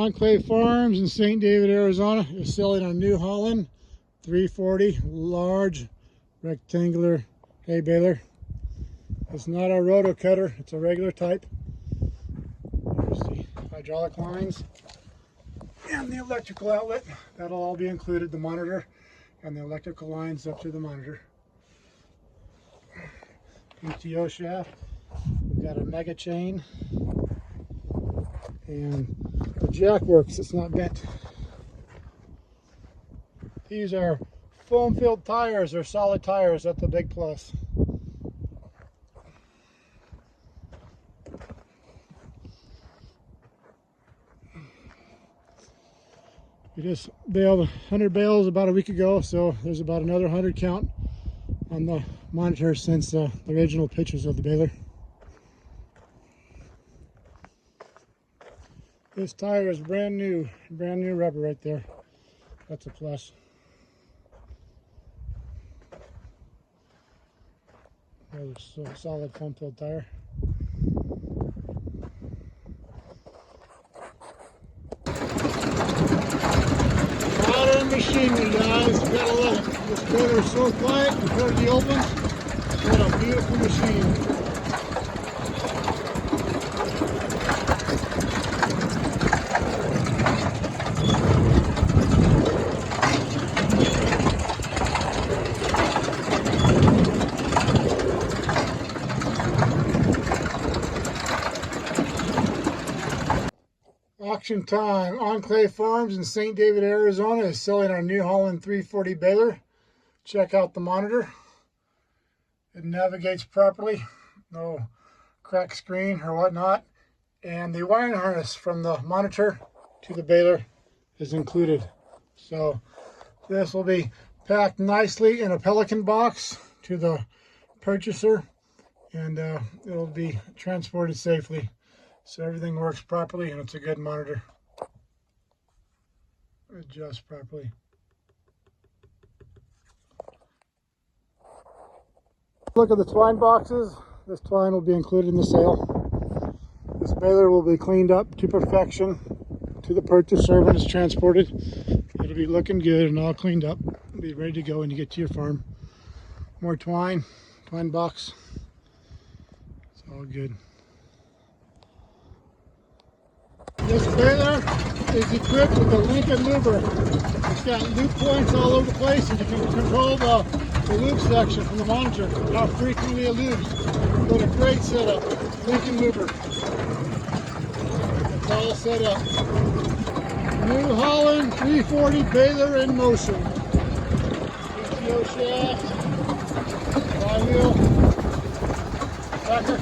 Enclave Farms in St. David, Arizona is selling a New Holland 340 large rectangular hay baler. It's not a roto cutter, it's a regular type. There's the hydraulic lines and the electrical outlet. That'll all be included, the monitor and the electrical lines up to the monitor. PTO shaft. We've got a mega chain. And the jack works, it's not bent. These are foam filled tires or solid tires, that's a big plus. We just baled 100 bales about a week ago, so there's about another 100 count on the monitor since the original pictures of the baler. This tire is brand new rubber right there. That's a plus. Another solid foam filled tire. Modern machinery, guys. You gotta love it. This baler is so quiet compared to the old ones. What a beautiful machine. AuctionTime. Enclave Farms in St. David, Arizona is selling our New Holland 340 baler. Check out the monitor. It navigates properly. No cracked screen or whatnot. And the wiring harness from the monitor to the baler is included. So this will be packed nicely in a Pelican box to the purchaser, and it'll be transported safely. So everything works properly and it's a good monitor. Adjusts properly. Look at the twine boxes. This twine will be included in the sale. This baler will be cleaned up to perfection to the purchaser when it's transported. It'll be looking good and all cleaned up. It'll be ready to go when you get to your farm. More twine box. It's all good. This baler is equipped with a Lincoln mover. It's got loop points all over the place, and you can control the loop section from the monitor, how frequently it loops. What a great setup. Lincoln mover. It's all set up. New Holland 340 baler in motion. PTO shaft, flywheel, tracker.